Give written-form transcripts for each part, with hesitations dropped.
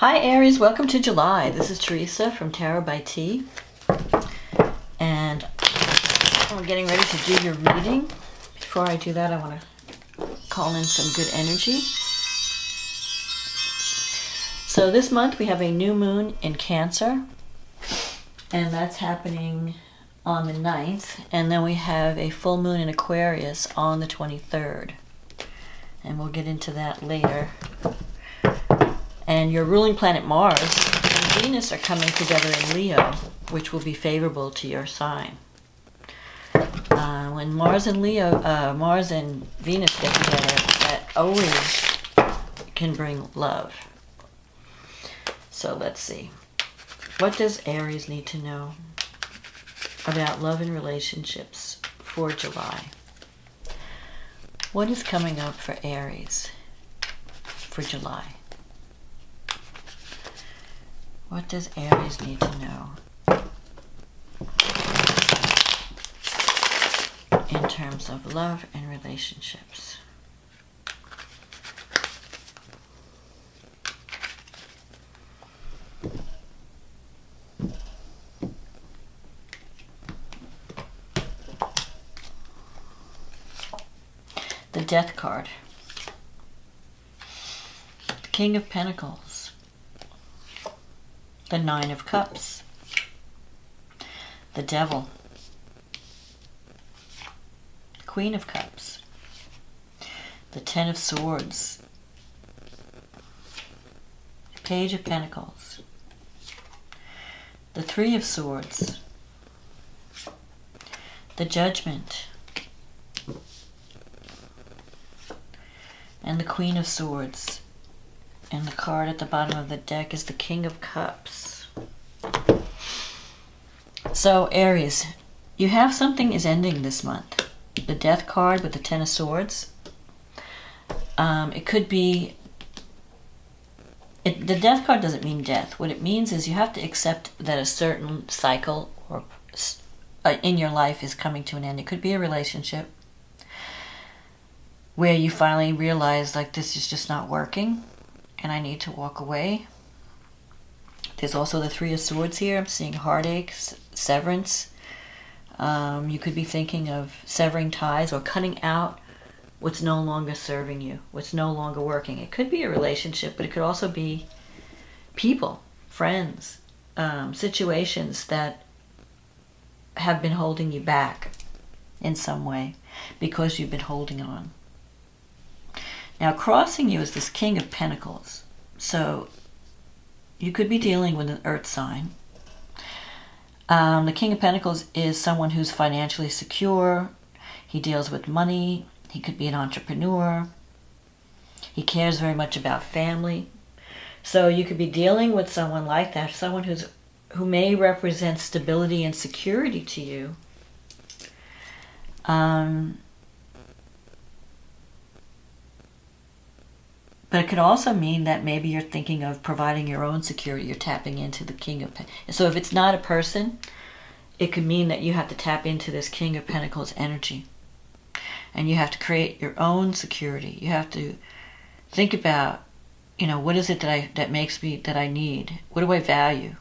Hi Aries, welcome to July. This is Teresa from Tarot by T. And I'm getting ready to do your reading. Before I do that, I want to call in some good energy. So this month we have a new moon in Cancer. And that's happening on the 9th. And then we have a full moon in Aquarius on the 23rd. And we'll get into that later. And your ruling planet Mars and Venus are coming together in Leo, which will be favorable to your sign. When Mars and Venus get together, that always can bring love. So let's see. What does Aries need to know about love and relationships for July? What is coming up for Aries for July? What does Aries need to know in terms of love and relationships? The Death card. The King of Pentacles. The Nine of Cups, the Devil, the Queen of Cups, the Ten of Swords, the Page of Pentacles, the Three of Swords, the Judgment, and the Queen of Swords. And the card at the bottom of the deck is the King of Cups. So, Aries, you have something is ending this month. The Death card with the Ten of Swords. It could be... the Death card doesn't mean death. What it means is you have to accept that a certain cycle or in your life is coming to an end. It could be a relationship where you finally realize, like, this is just not working. And I need to walk away. There's also the Three of Swords here. I'm seeing heartaches, severance. You could be thinking of severing ties or cutting out what's no longer serving you, what's no longer working. It could be a relationship, but it could also be people, friends, situations that have been holding you back in some way because you've been holding on. Now, crossing you is this King of Pentacles. So, you could be dealing with an earth sign. The King of Pentacles is someone who's financially secure. He deals with money. He could be an entrepreneur. He cares very much about family. So, you could be dealing with someone like that, someone who may represent stability and security to you. But it could also mean that maybe you're thinking of providing your own security. You're tapping into the King of Pentacles. So if it's not a person, it could mean that you have to tap into this King of Pentacles energy. And you have to create your own security. You have to think about, what is it that I need? What do I value?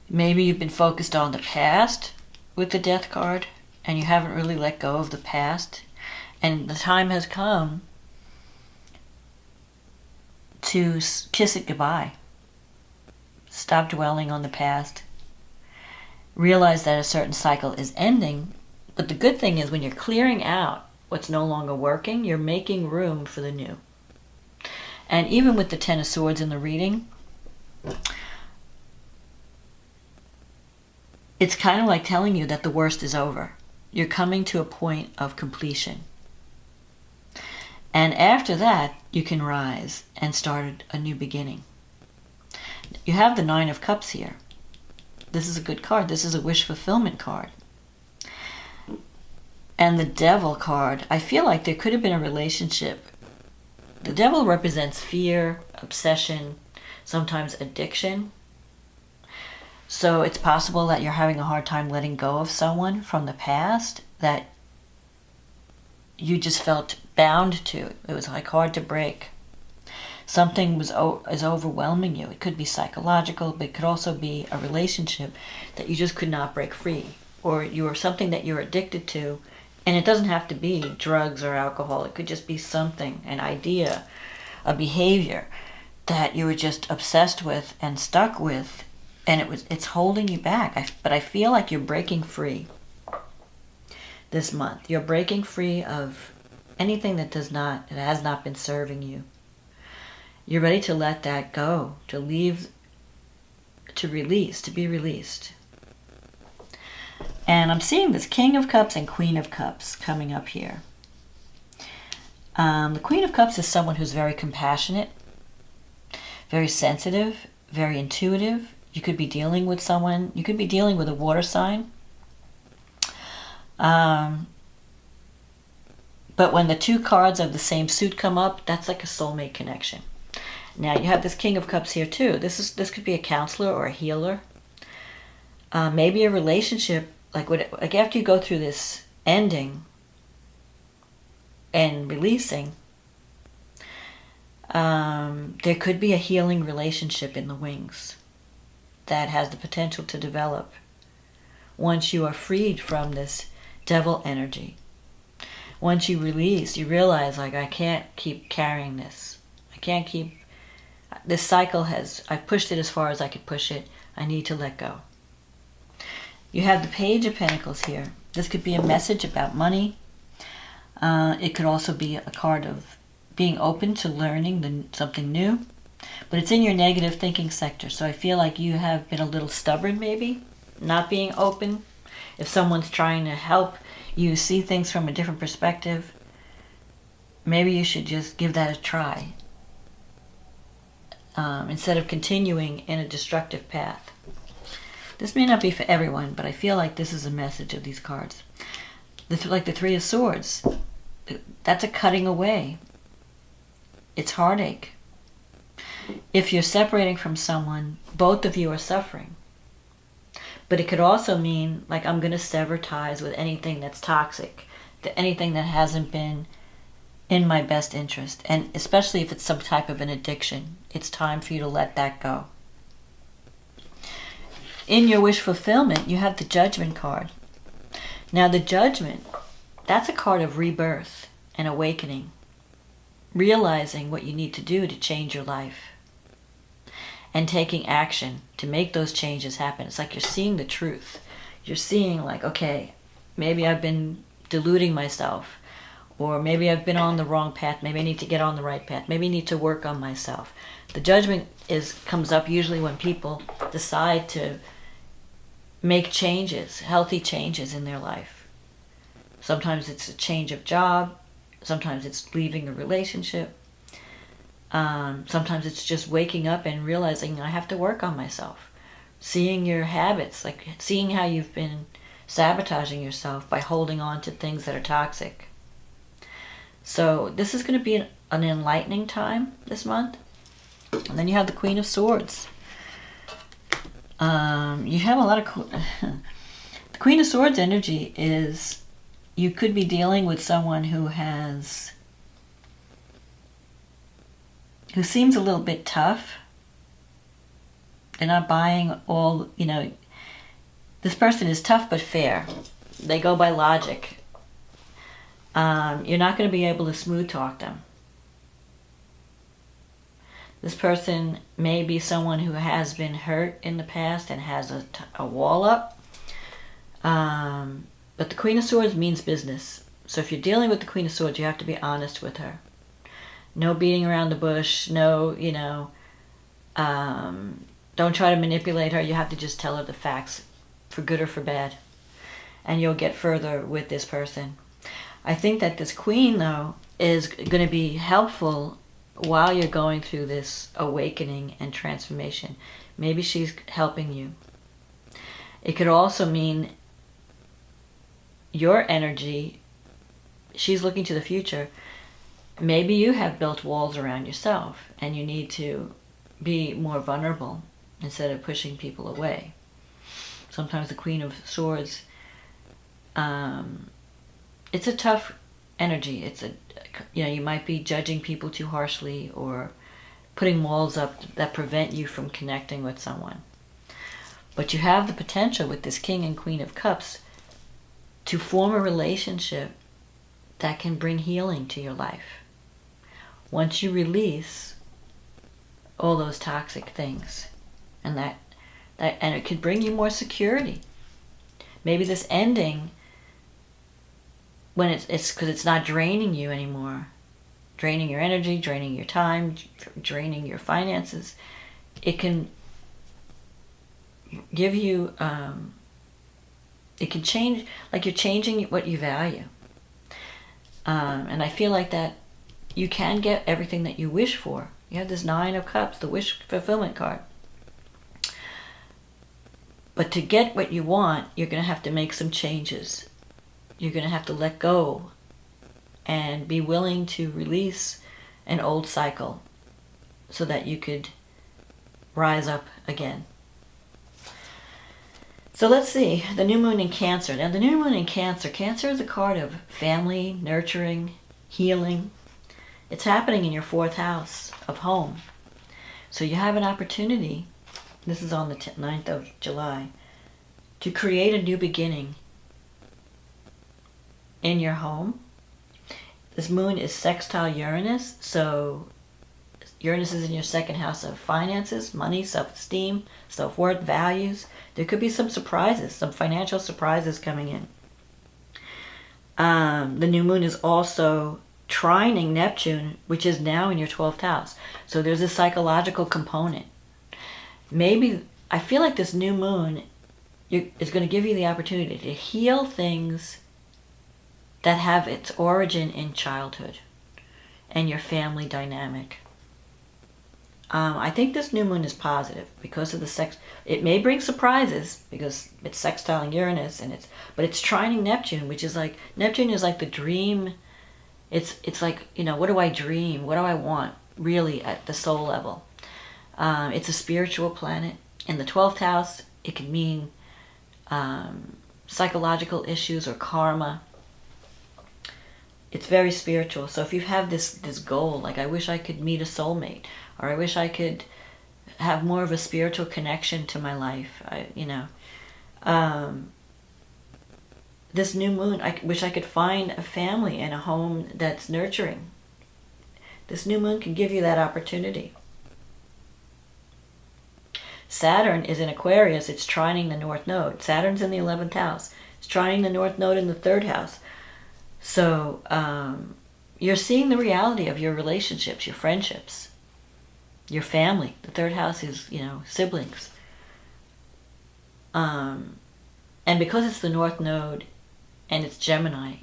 Maybe you've been focused on the past with the Death card, and you haven't really let go of the past. And the time has come to kiss it goodbye. Stop dwelling on the past. Realize that a certain cycle is ending. But the good thing is when you're clearing out what's no longer working, you're making room for the new. And even with the Ten of Swords in the reading, it's kind of like telling you that the worst is over. You're coming to a point of completion. And after that, you can rise and start a new beginning. You have the Nine of Cups here. This is a good card. This is a wish fulfillment card. And the Devil card, I feel like there could have been a relationship. The Devil represents fear, obsession, sometimes addiction. So it's possible that you're having a hard time letting go of someone from the past that you just felt bound to. It was like hard to break. Something is overwhelming you. It could be psychological, but it could also be a relationship that you just could not break free, or something that you're addicted to. And it doesn't have to be drugs or alcohol. It could just be something, an idea, a behavior that you were just obsessed with and stuck with, and it's holding you back. But I feel like you're breaking free this month. You're breaking free of anything that has not been serving you. You're ready to let that go, to leave, to release, to be released. And I'm seeing this King of Cups and Queen of Cups coming up here. The Queen of Cups is someone who's very compassionate, very sensitive, very intuitive. You could be dealing with someone, you could be dealing with a water sign. But when the two cards of the same suit come up, that's like a soulmate connection. Now you have this King of Cups here too. This could be a counselor or a healer. Maybe a relationship, like after you go through this ending and releasing, there could be a healing relationship in the wings that has the potential to develop once you are freed from this devil energy. Once you release, you realize, like, I can't keep carrying this. I can't keep... This cycle I've pushed it as far as I could push it. I need to let go. You have the Page of Pentacles here. This could be a message about money. It could also be a card of being open to learning something new. But it's in your negative thinking sector. So I feel like you have been a little stubborn, maybe. Not being open. If someone's trying to help you see things from a different perspective, maybe you should just give that a try. Instead of continuing in a destructive path. This may not be for everyone, but I feel like this is a message of these cards. Like the Three of Swords. That's a cutting away. It's heartache. If you're separating from someone, both of you are suffering. But it could also mean, like, I'm going to sever ties with anything that's toxic, anything that hasn't been in my best interest. And especially if it's some type of an addiction, it's time for you to let that go. In your wish fulfillment, you have the Judgment card. Now the Judgment, that's a card of rebirth and awakening. Realizing what you need to do to change your life. And taking action to make those changes happen. It's like you're seeing the truth. You're seeing, like, okay, maybe I've been deluding myself. Or maybe I've been on the wrong path. Maybe I need to get on the right path. Maybe I need to work on myself. The Judgment comes up usually when people decide to make changes, healthy changes in their life. Sometimes it's a change of job. Sometimes it's leaving a relationship. Sometimes it's just waking up and realizing I have to work on myself. Seeing your habits, like seeing how you've been sabotaging yourself by holding on to things that are toxic. So this is going to be an enlightening time this month. And then you have the Queen of Swords. You have a lot of... The Queen of Swords energy is... You could be dealing with someone who seems a little bit tough. They're not buying all, this person is tough but fair. They go by logic. You're not going to be able to smooth talk them. This person may be someone who has been hurt in the past and has a wall up. But the Queen of Swords means business. So if you're dealing with the Queen of Swords, you have to be honest with her. No beating around the bush. No, don't try to manipulate her. You have to just tell her the facts, for good or for bad. And you'll get further with this person. I think that this Queen, though, is going to be helpful while you're going through this awakening and transformation. Maybe she's helping you. It could also mean your energy, she's looking to the future. Maybe you have built walls around yourself and you need to be more vulnerable instead of pushing people away. Sometimes the Queen of Swords, it's a tough energy. It's you might be judging people too harshly, or putting walls up that prevent you from connecting with someone. But you have the potential with this King and Queen of Cups to form a relationship that can bring healing to your life. Once you release all those toxic things, and and it could bring you more security. Maybe this ending, when it's because it's not draining you anymore, draining your energy, draining your time, draining your finances, it can give you, it can change, like you're changing what you value. And I feel like that you can get everything that you wish for. You have this Nine of Cups, the wish fulfillment card. But to get what you want, you're going to have to make some changes. You're going to have to let go and be willing to release an old cycle so that you could rise up again. So let's see, the new moon in Cancer. Now the new moon in Cancer, Cancer is a card of family, nurturing, healing. It's happening in your 4th house of home. So you have an opportunity, this is on the 9th of July, to create a new beginning in your home. This moon is sextile Uranus, so Uranus is in your 2nd house of finances, money, self-esteem, self-worth, values. There could be some surprises, some financial surprises coming in. The new moon is also trining Neptune, which is now in your 12th house. So there's a psychological component. Maybe, I feel like this new moon is going to give you the opportunity to heal things that have its origin in childhood and your family dynamic. I think this new moon is positive because of the sex. It may bring surprises because it's sextiling Uranus, but it's trining Neptune, which is like, Neptune is like the dream. It's like, what do I dream? What do I want really at the soul level? It's a spiritual planet. In the 12th house, it can mean psychological issues or karma. It's very spiritual. So if you have this goal, like I wish I could meet a soulmate, or I wish I could have more of a spiritual connection to my life, this new moon, I wish I could find a family and a home that's nurturing. This new moon can give you that opportunity. Saturn is in Aquarius. It's trining the North Node. Saturn's in the 11th house. It's trining the North Node in the 3rd house. So you're seeing the reality of your relationships, your friendships, your family. The 3rd house is, siblings. And because it's the North Node and it's Gemini,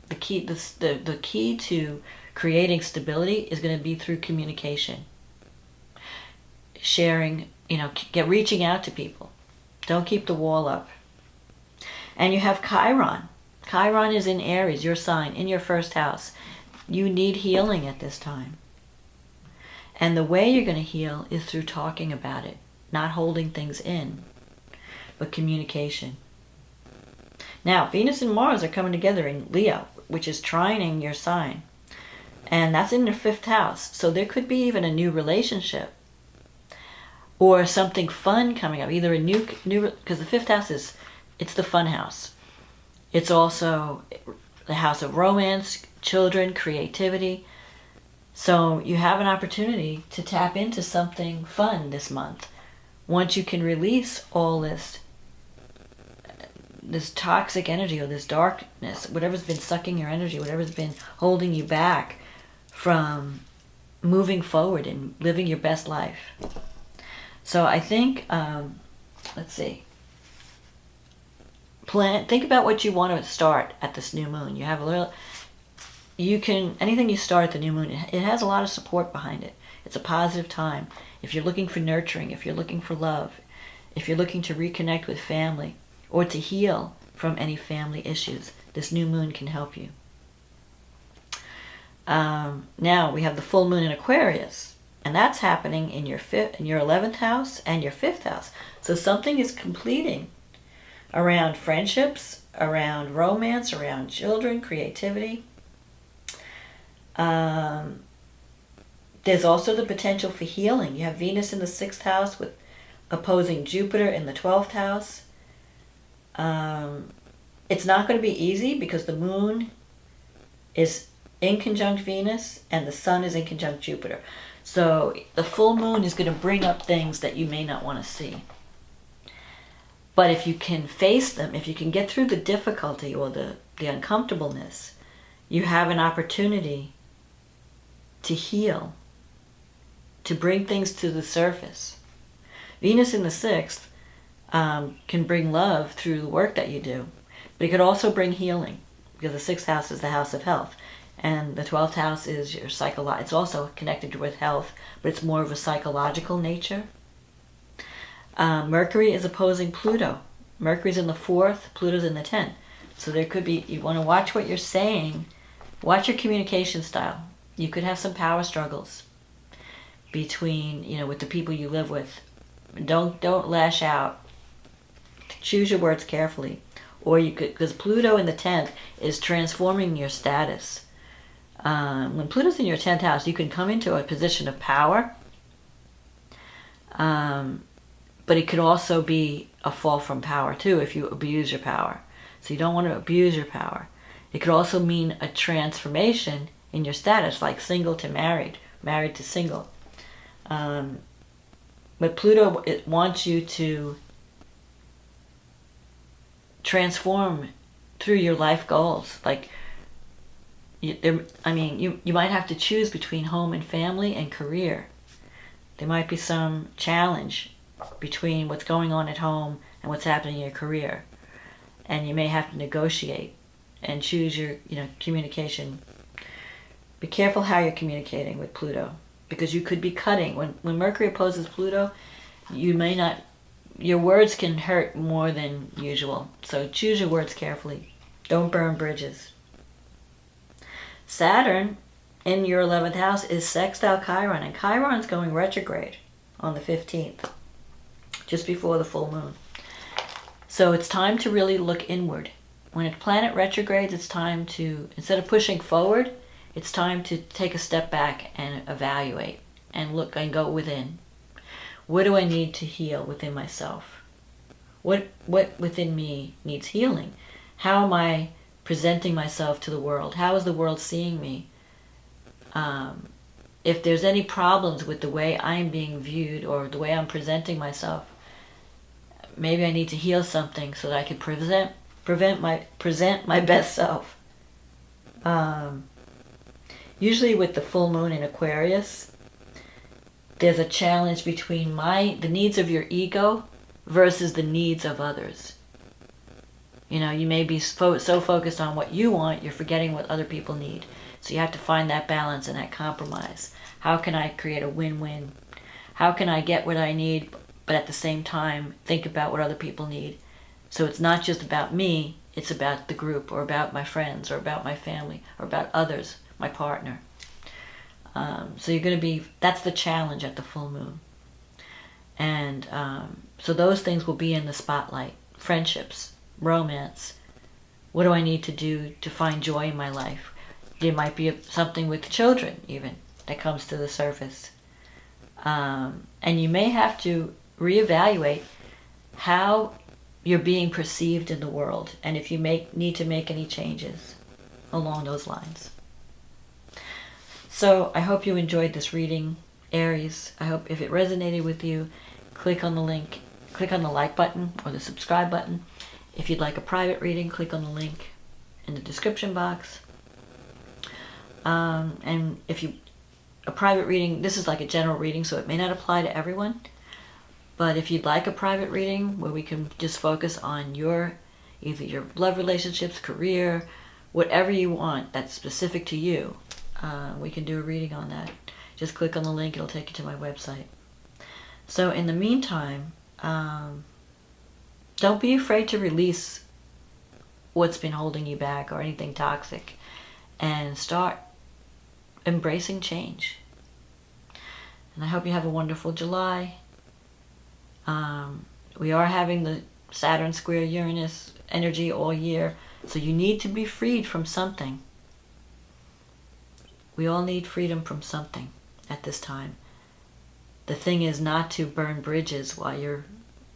the key to creating stability is going to be through communication. Sharing, reaching out to people. Don't keep the wall up. And you have Chiron. Chiron is in Aries, your sign, in your 1st house. You need healing at this time. And the way you're going to heal is through talking about it, not holding things in, but communication. Now, Venus and Mars are coming together in Leo, which is trining your sign. And that's in your 5th house. So there could be even a new relationship or something fun coming up. Either a new because the 5th house it's the fun house. It's also the house of romance, children, creativity. So you have an opportunity to tap into something fun this month. Once you can release all this toxic energy or this darkness, whatever's been sucking your energy, whatever's been holding you back from moving forward and living your best life. So I think, let's see. Think about what you want to start at this new moon. You have anything you start at the new moon, it has a lot of support behind it. It's a positive time. If you're looking for nurturing, if you're looking for love, if you're looking to reconnect with family or to heal from any family issues, this new moon can help you. Now we have the full moon in Aquarius, and that's happening in your 11th house and your 5th house. So something is completing around friendships, around romance, around children, creativity. There's also the potential for healing. You have Venus in the 6th house with opposing Jupiter in the 12th house. It's not going to be easy because the moon is in conjunct Venus and the sun is in conjunct Jupiter. So the full moon is going to bring up things that you may not want to see. But if you can face them, if you can get through the difficulty or the uncomfortableness, you have an opportunity to heal, to bring things to the surface. Venus in the 6th can bring love through the work that you do, but it could also bring healing because the 6th house is the house of health and the 12th house is your it's also connected with health, but it's more of a psychological nature. Mercury is opposing Pluto. Mercury's in the 4th, Pluto's in the 10th. So there could be, you want to watch what you're saying, watch your communication style. You could have some power struggles between, with the people you live with. Don't lash out. Choose your words carefully. Or you could, because Pluto in the 10th is transforming your status. When Pluto's in your 10th house, you can come into a position of power. But it could also be a fall from power too if you abuse your power. So you don't want to abuse your power. It could also mean a transformation in your status, like single to married, married to single. But Pluto, it wants you to transform through your life goals. Like, you might have to choose between home and family and career. There might be some challenge between what's going on at home and what's happening in your career. And you may have to negotiate and choose your, communication. Be careful how you're communicating with Pluto, because you could be cutting. When Mercury opposes Pluto, your words can hurt more than usual. So choose your words carefully. Don't burn bridges. Saturn in your 11th house is sextile Chiron, and Chiron's going retrograde on the 15th, just before the full moon. So it's time to really look inward. When a planet retrogrades, it's time to, instead of pushing forward, it's time to take a step back and evaluate and look and go within. What do I need to heal within myself? What within me needs healing? How am I presenting myself to the world? How is the world seeing me? If there's any problems with the way I'm being viewed or the way I'm presenting myself, maybe I need to heal something so that I can present my best self. Usually with the full moon in Aquarius, there's a challenge between the needs of your ego versus the needs of others. You may be so focused on what you want, you're forgetting what other people need. So you have to find that balance and that compromise. How can I create a win-win? How can I get what I need, but at the same time think about what other people need? So it's not just about me, it's about the group, or about my friends, or about my family, or about others, my partner. So that's the challenge at the full moon. And so those things will be in the spotlight. Friendships, romance. What do I need to do to find joy in my life? There might be something with children even that comes to the surface. And you may have to reevaluate how you're being perceived in the world, and if you need to make any changes along those lines. So I hope you enjoyed this reading, Aries. I hope if it resonated with you, click on the link, click on the like button or the subscribe button. If you'd like a private reading, click on the link in the description box. And a private reading, this is like a general reading, so it may not apply to everyone. But if you'd like a private reading where we can just focus on either your love relationships, career, whatever you want that's specific to you, we can do a reading on that. Just click on the link, it'll take you to my website. So in the meantime, don't be afraid to release what's been holding you back or anything toxic, and start embracing change. And I hope you have a wonderful July. We are having the Saturn square Uranus energy all year, so you need to be freed from something. We all need freedom from something. at this time. The thing is not to burn bridges while you're,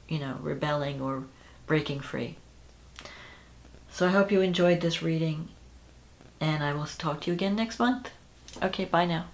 rebelling or breaking free. So I hope you enjoyed this reading, and I will talk to you again next month. Okay, bye now.